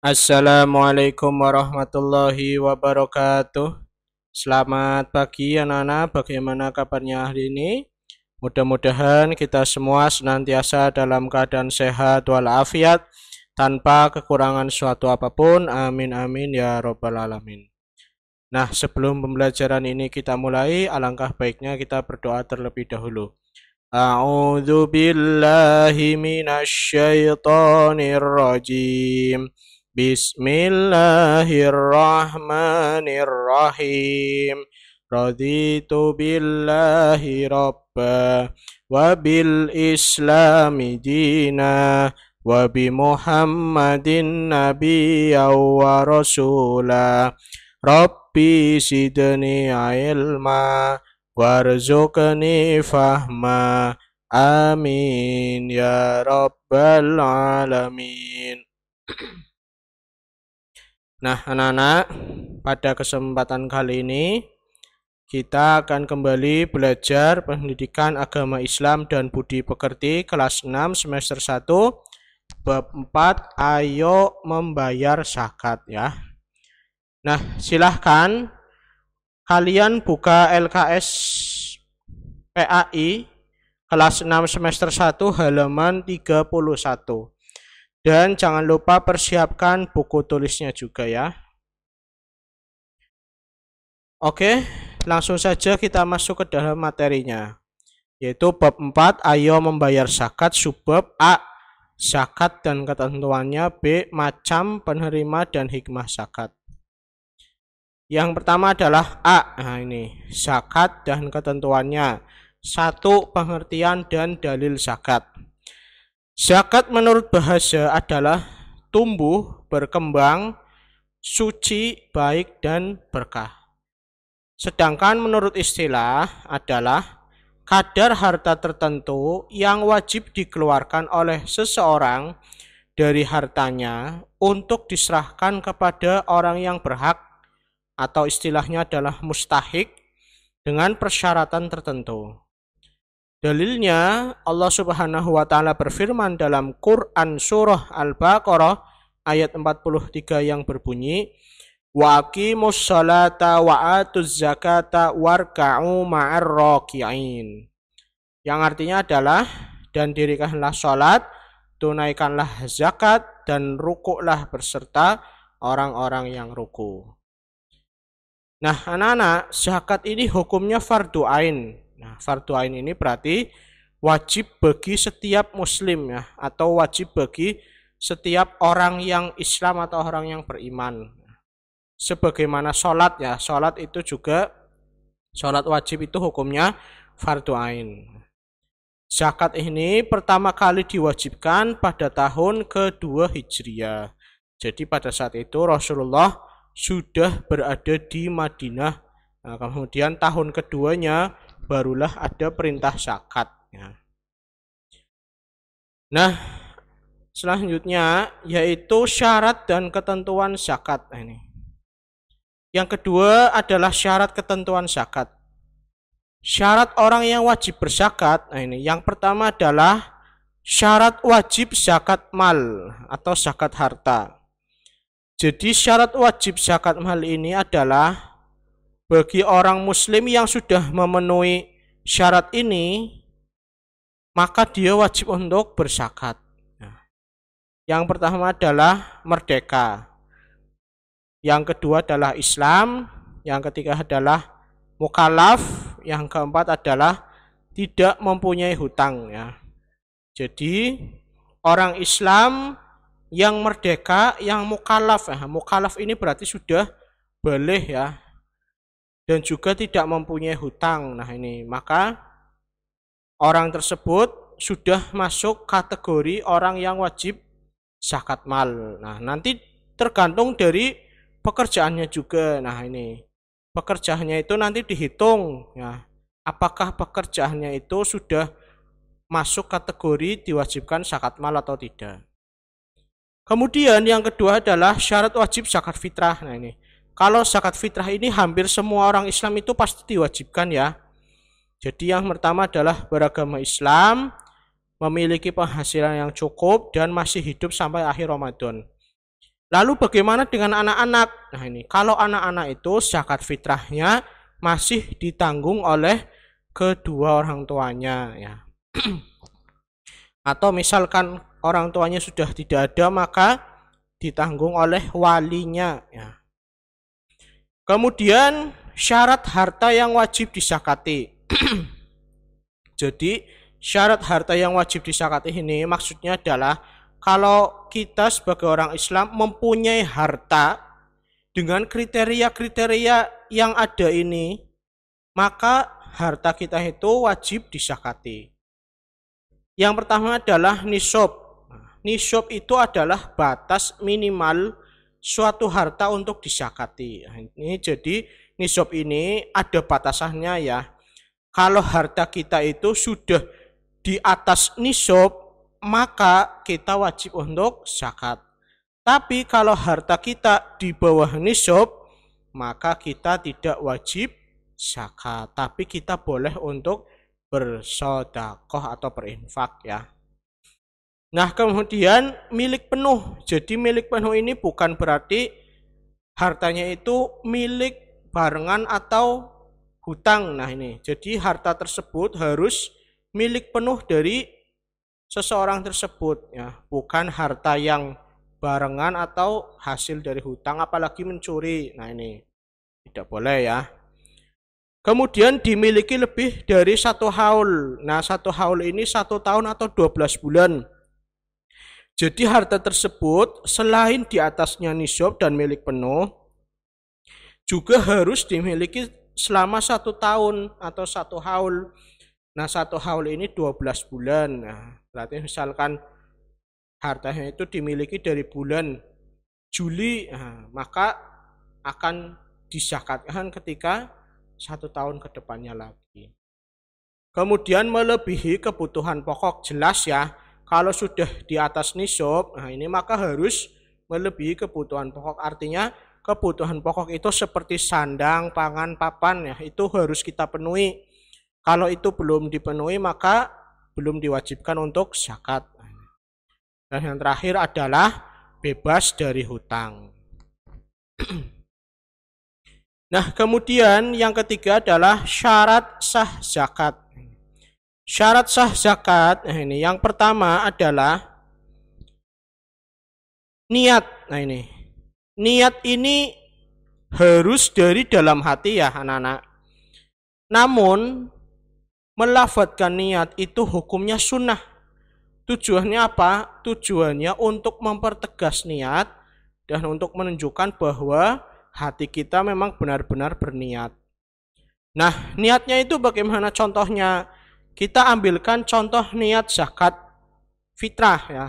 Assalamualaikum warahmatullahi wabarakatuh. Selamat pagi anak-anak, bagaimana kabarnya hari ini? Mudah-mudahan kita semua senantiasa dalam keadaan sehat walafiat, tanpa kekurangan suatu apapun. Amin amin ya robbal alamin. Nah, sebelum pembelajaran ini kita mulai, alangkah baiknya kita berdoa terlebih dahulu. A'udzu billahi minasyaitonir rajim. Bismillahirrahmanirrahim. Raditu billahi rabba wa bil islami dina wa bi Muhammadin nabiyya wa rasula. Rabbi sidni ilma warzuqni fahma. Amin ya rabbal alamin. Nah, anak-anak, pada kesempatan kali ini kita akan kembali belajar pendidikan agama Islam dan budi pekerti kelas 6 semester 1 bab 4, ayo membayar zakat ya. Nah, silahkan kalian buka LKS PAI kelas 6 semester 1 halaman 31. Dan jangan lupa persiapkan buku tulisnya juga ya. Oke, langsung saja kita masuk ke dalam materinya. Yaitu bab 4, ayo membayar zakat, subbab A, zakat dan ketentuannya, B, macam penerima dan hikmah zakat. Yang pertama adalah A, nah ini, zakat dan ketentuannya. 1. Pengertian dan dalil zakat. Zakat menurut bahasa adalah tumbuh, berkembang, suci, baik, dan berkah. Sedangkan menurut istilah adalah kadar harta tertentu yang wajib dikeluarkan oleh seseorang dari hartanya untuk diserahkan kepada orang yang berhak, atau istilahnya adalah mustahik, dengan persyaratan tertentu. Dalilnya Allah Subhanahu wa taala berfirman dalam Quran surah Al-Baqarah ayat 43 yang berbunyi, wa aqimus salata wa atuz zakata warka'u ma'ar raki'in. Yang artinya adalah, dan dirikanlah salat, tunaikanlah zakat, dan rukuklah berserta orang-orang yang ruku. Nah, anak-anak, zakat ini hukumnya fardu ain. Nah, fardu ain ini berarti wajib bagi setiap muslim ya, atau wajib bagi setiap orang yang Islam atau orang yang beriman. Sebagaimana sholat ya, sholat itu juga, sholat wajib itu hukumnya fardu ain. Zakat ini pertama kali diwajibkan pada tahun kedua Hijriah. Jadi pada saat itu Rasulullah sudah berada di Madinah. Nah, kemudian tahun keduanya barulah ada perintah zakat. Nah, selanjutnya yaitu syarat dan ketentuan zakat. Ini. Yang kedua adalah syarat ketentuan zakat. Syarat orang yang wajib berzakat. Nah ini, yang pertama adalah syarat wajib zakat mal atau zakat harta. Jadi syarat wajib zakat mal ini adalah bagi orang muslim yang sudah memenuhi syarat ini, maka dia wajib untuk berzakat. Yang pertama adalah merdeka. Yang kedua adalah Islam. Yang ketiga adalah mukallaf. Yang keempat adalah tidak mempunyai hutang ya. Jadi orang Islam yang merdeka, yang mukallaf ya. Mukallaf ini berarti sudah baligh ya. Dan juga tidak mempunyai hutang. Nah ini, maka orang tersebut sudah masuk kategori orang yang wajib zakat mal. Nah nanti tergantung dari pekerjaannya juga. Nah ini, pekerjaannya itu nanti dihitung ya. Apakah pekerjaannya itu sudah masuk kategori diwajibkan zakat mal atau tidak. Kemudian yang kedua adalah syarat wajib zakat fitrah. Nah ini, kalau zakat fitrah ini hampir semua orang Islam itu pasti diwajibkan ya. Jadi yang pertama adalah beragama Islam, memiliki penghasilan yang cukup, dan masih hidup sampai akhir Ramadan. Lalu bagaimana dengan anak-anak? Nah ini, kalau anak-anak itu zakat fitrahnya masih ditanggung oleh kedua orang tuanya ya. Atau misalkan orang tuanya sudah tidak ada, maka ditanggung oleh walinya ya. Kemudian syarat harta yang wajib disakati. Jadi syarat harta yang wajib disakati ini maksudnya adalah kalau kita sebagai orang Islam mempunyai harta dengan kriteria-kriteria yang ada ini, maka harta kita itu wajib disakati. Yang pertama adalah nisab. Nisab itu adalah batas minimal suatu harta untuk disakati. Ini jadi nisab ini ada batasannya ya. Kalau harta kita itu sudah di atas nisab, maka kita wajib untuk zakat. Tapi kalau harta kita di bawah nisab, maka kita tidak wajib zakat. Tapi kita boleh untuk bersedekah atau berinfak ya. Nah kemudian milik penuh. Jadi milik penuh ini bukan berarti hartanya itu milik barengan atau hutang. Nah ini, jadi harta tersebut harus milik penuh dari seseorang tersebut ya, bukan harta yang barengan atau hasil dari hutang, apalagi mencuri. Nah ini tidak boleh ya. Kemudian dimiliki lebih dari 1 haul. Nah 1 haul ini 1 tahun atau 12 bulan. Jadi harta tersebut selain di atasnya nisab dan milik penuh, juga harus dimiliki selama 1 tahun atau 1 haul. Nah 1 haul ini 12 bulan. Nah, berarti misalkan hartanya itu dimiliki dari bulan Juli, nah, maka akan disakatkan ketika 1 tahun ke depannya lagi. Kemudian melebihi kebutuhan pokok, jelas ya. Kalau sudah di atas nisab, nah ini maka harus melebihi kebutuhan pokok. Artinya kebutuhan pokok itu seperti sandang, pangan, papan ya, itu harus kita penuhi. Kalau itu belum dipenuhi maka belum diwajibkan untuk zakat. Dan yang terakhir adalah bebas dari hutang. Nah, kemudian yang ketiga adalah syarat sah zakat. Syarat sah zakat, nah ini yang pertama adalah niat. Nah ini, niat ini harus dari dalam hati ya anak-anak. Namun melafadzkan niat itu hukumnya sunnah. Tujuannya apa? Tujuannya untuk mempertegas niat dan untuk menunjukkan bahwa hati kita memang benar-benar berniat. Nah, niatnya itu bagaimana contohnya? Kita ambilkan contoh niat zakat fitrah ya.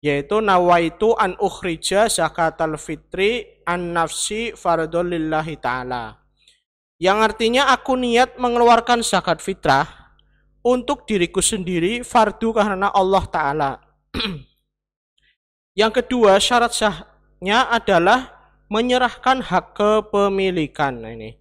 Yaitu nawaitu an ukhrija zakatal fitri an nafsi fardhul lillahi ta'ala. Yang artinya aku niat mengeluarkan zakat fitrah untuk diriku sendiri fardu karena Allah Ta'ala. Yang kedua syarat sahnya adalah menyerahkan hak kepemilikan. Nah, ini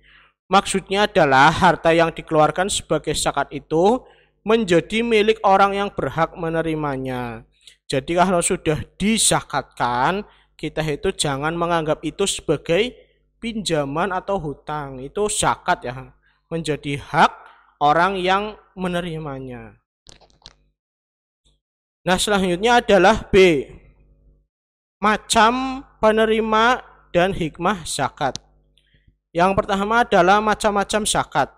maksudnya adalah harta yang dikeluarkan sebagai zakat itu menjadi milik orang yang berhak menerimanya. Jadi kalau sudah dizakatkan, kita itu jangan menganggap itu sebagai pinjaman atau hutang. Itu zakat ya, menjadi hak orang yang menerimanya. Nah selanjutnya adalah B, macam penerima dan hikmah zakat. Yang pertama adalah macam-macam zakat.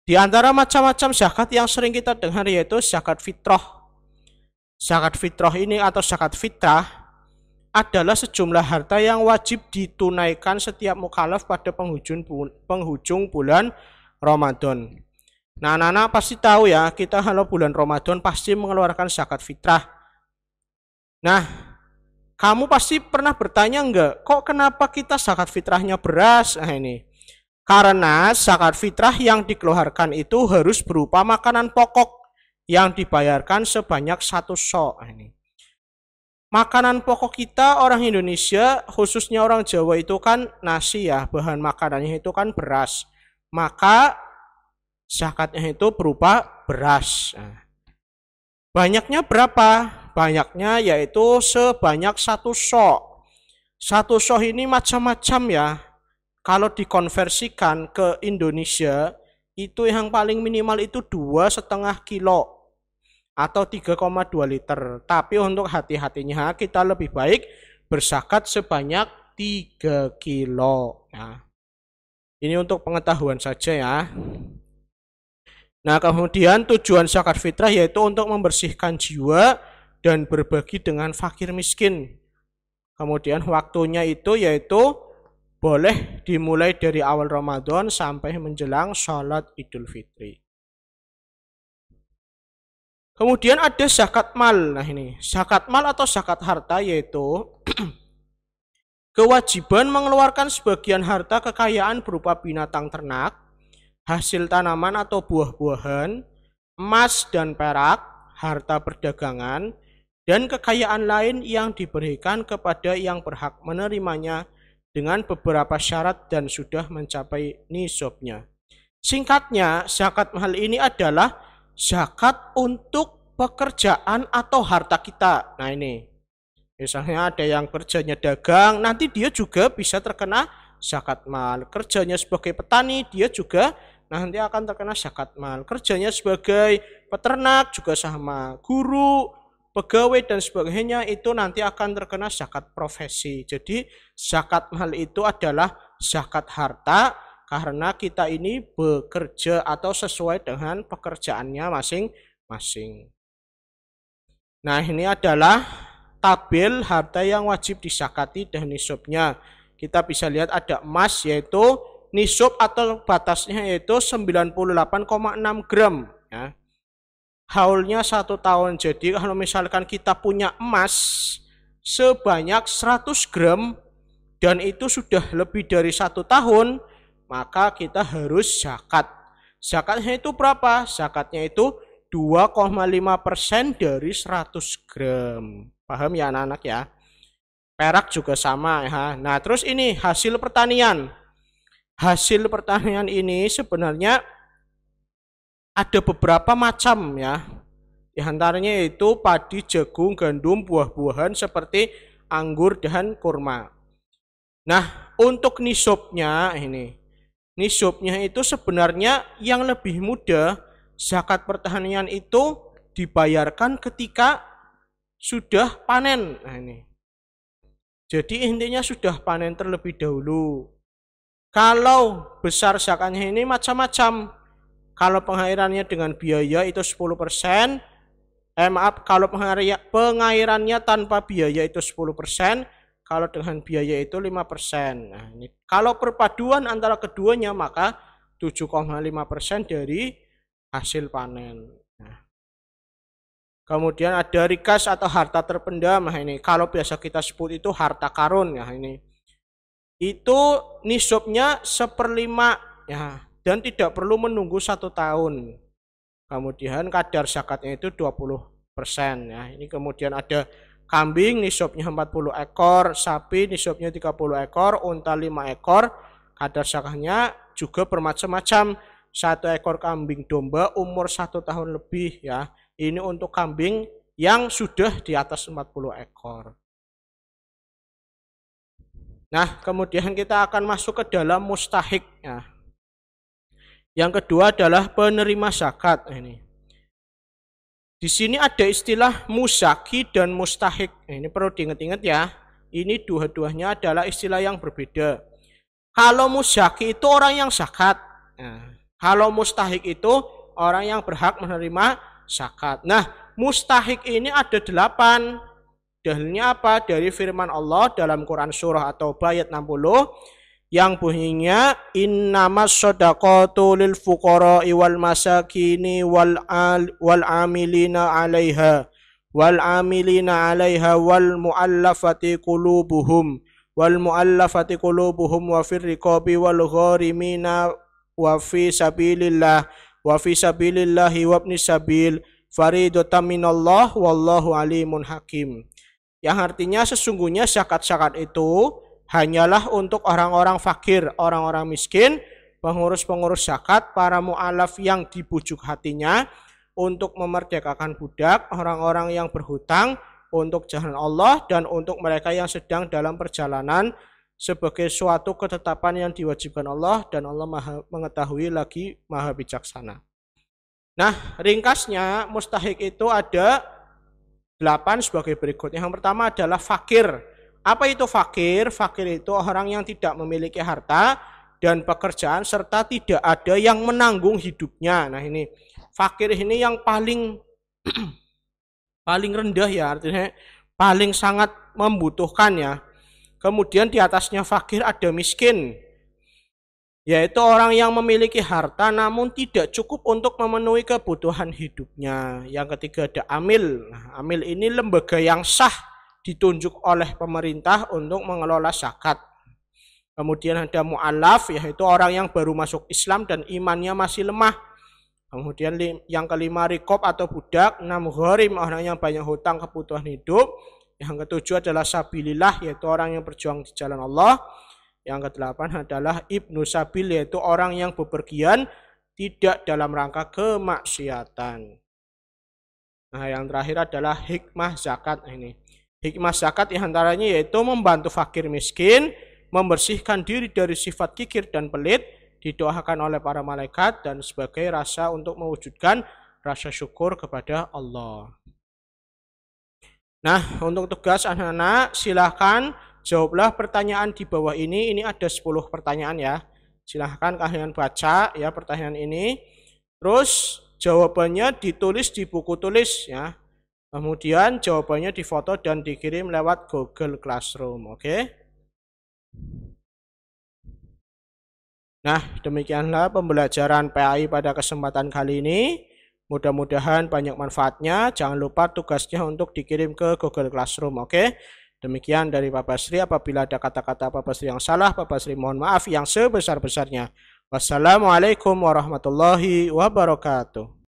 Di antara macam-macam zakat yang sering kita dengar yaitu zakat fitrah. Zakat fitrah ini atau zakat fitrah adalah sejumlah harta yang wajib ditunaikan setiap mukallaf pada penghujung bulan Ramadan. Nah, anak-anak pasti tahu ya, kita kalau bulan Ramadan pasti mengeluarkan zakat fitrah. Nah, kamu pasti pernah bertanya enggak, kok kenapa kita zakat fitrahnya beras? Nah ini, karena zakat fitrah yang dikeluarkan itu harus berupa makanan pokok yang dibayarkan sebanyak 1 sok. Nah, ini. Makanan pokok kita orang Indonesia, khususnya orang Jawa itu kan nasi ya, bahan makanannya itu kan beras. Maka zakatnya itu berupa beras. Nah, banyaknya berapa? banyaknya yaitu sebanyak 1 sok. 1 sok ini macam-macam ya. Kalau dikonversikan ke Indonesia, itu yang paling minimal itu 2,5 kilo atau 3,2 liter. Tapi untuk hati-hatinya kita lebih baik berzakat sebanyak 3 kilo. Nah, ini untuk pengetahuan saja ya. Nah, kemudian tujuan zakat fitrah yaitu untuk membersihkan jiwa dan berbagi dengan fakir miskin. Kemudian waktunya itu yaitu boleh dimulai dari awal Ramadan sampai menjelang sholat Idul Fitri. Kemudian ada zakat mal. Nah ini, zakat mal atau zakat harta yaitu kewajiban mengeluarkan sebagian harta kekayaan berupa binatang ternak, hasil tanaman atau buah-buahan, emas dan perak, harta perdagangan, dan kekayaan lain yang diberikan kepada yang berhak menerimanya dengan beberapa syarat dan sudah mencapai nisabnya. Singkatnya, zakat mal ini adalah zakat untuk pekerjaan atau harta kita. Nah ini, misalnya ada yang kerjanya dagang, nanti dia juga bisa terkena zakat mal. Kerjanya sebagai petani, dia juga nanti akan terkena zakat mal. Kerjanya sebagai peternak juga sama. Guru, pegawai dan sebagainya itu nanti akan terkena zakat profesi. Jadi zakat mal itu adalah zakat harta karena kita ini bekerja atau sesuai dengan pekerjaannya masing-masing. Nah ini adalah tabel harta yang wajib disakati dan nisabnya. Kita bisa lihat ada emas yaitu nisab atau batasnya yaitu 98,6 gram ya. Haulnya 1 tahun. Jadi kalau misalkan kita punya emas sebanyak 100 gram dan itu sudah lebih dari 1 tahun, maka kita harus zakat. Zakatnya itu berapa? Zakatnya itu 2,5% dari 100 gram. Paham ya anak-anak ya? Perak juga sama ya. Nah terus ini hasil pertanian. Hasil pertanian ini sebenarnya ada beberapa macam ya. Di antaranya yaitu padi, jagung, gandum, buah-buahan seperti anggur dan kurma. Nah, untuk nisabnya ini. Nisabnya itu sebenarnya yang lebih mudah zakat pertanian itu dibayarkan ketika sudah panen. Nah ini. Jadi intinya sudah panen terlebih dahulu. Kalau besar zakatnya ini macam-macam. Kalau pengairannya dengan biaya itu 10%. Kalau pengairannya tanpa biaya itu 10%. Kalau dengan biaya itu 5%. Nah, ini. Kalau perpaduan antara keduanya maka 7,5% dari hasil panen. Nah. Kemudian ada rikas atau harta terpendam. Nah, ini kalau biasa kita sebut itu harta karun ya ini. Itu nisabnya 1/5 ya dan tidak perlu menunggu 1 tahun. Kemudian kadar zakatnya itu 20% ya. Ini kemudian ada kambing nisabnya 40 ekor, sapi nisabnya 30 ekor, unta 5 ekor. Kadar zakatnya juga bermacam-macam. 1 ekor kambing domba umur 1 tahun lebih ya. Ini untuk kambing yang sudah di atas 40 ekor. Nah, kemudian kita akan masuk ke dalam mustahik ya. Yang kedua adalah penerima zakat ini. Di sini ada istilah muzaki dan mustahik. Ini perlu diingat-ingat ya. Ini dua-duanya adalah istilah yang berbeda. Kalau muzaki itu orang yang zakat. Nah, kalau mustahik itu orang yang berhak menerima zakat. Nah, mustahik ini ada 8. Dalilnya apa? Dari firman Allah dalam Quran surah atau ayat 60 yang bunyinya innamas shadaqatu lil fuqara'i wal masakini wal amilina 'alaiha wal mu'allafati qulubuhum wa fir riqabi wal gharimina wa fi sabilillahi wa ibnis sabil faridatan minallah wallahu alimun hakim. Yang artinya sesungguhnya zakat-zakat itu hanyalah untuk orang-orang fakir, orang-orang miskin, pengurus-pengurus zakat, para mu'alaf yang dibujuk hatinya, untuk memerdekakan budak, orang-orang yang berhutang untuk jalan Allah, dan untuk mereka yang sedang dalam perjalanan sebagai suatu ketetapan yang diwajibkan Allah, dan Allah maha mengetahui lagi maha bijaksana. Nah, ringkasnya mustahik itu ada 8 sebagai berikut. Yang pertama adalah fakir. Apa itu fakir? Fakir itu orang yang tidak memiliki harta dan pekerjaan serta tidak ada yang menanggung hidupnya. Nah, ini fakir ini yang paling paling rendah ya, artinya paling sangat membutuhkan ya. Kemudian di atasnya fakir ada miskin, yaitu orang yang memiliki harta namun tidak cukup untuk memenuhi kebutuhan hidupnya. Yang ketiga ada amil. Nah, amil ini lembaga yang sah ditunjuk oleh pemerintah untuk mengelola zakat. Kemudian ada mu'alaf, yaitu orang yang baru masuk Islam dan imannya masih lemah. Kemudian yang kelima rikob atau budak. 6 gharim, orang yang banyak hutang kebutuhan hidup. Yang ketujuh adalah sabilillah, yaitu orang yang berjuang di jalan Allah. Yang ke-8 adalah ibnu sabil, yaitu orang yang bepergian tidak dalam rangka kemaksiatan. Nah, yang terakhir adalah hikmah zakat. Ini hikmah zakat diantaranya yaitu membantu fakir miskin, membersihkan diri dari sifat kikir dan pelit, didoakan oleh para malaikat, dan sebagai rasa untuk mewujudkan rasa syukur kepada Allah. Nah, untuk tugas anak-anak silahkan jawablah pertanyaan di bawah ini. Ini ada 10 pertanyaan ya. Silahkan kalian baca ya pertanyaan ini. Terus jawabannya ditulis di buku tulis ya. Kemudian jawabannya difoto dan dikirim lewat Google Classroom. Oke? Nah, demikianlah pembelajaran PAI pada kesempatan kali ini. Mudah-mudahan banyak manfaatnya. Jangan lupa tugasnya untuk dikirim ke Google Classroom. Oke? Demikian dari Pak Basri. Apabila ada kata-kata Pak Basri yang salah, Pak Basri mohon maaf yang sebesar-besarnya. Wassalamualaikum warahmatullahi wabarakatuh.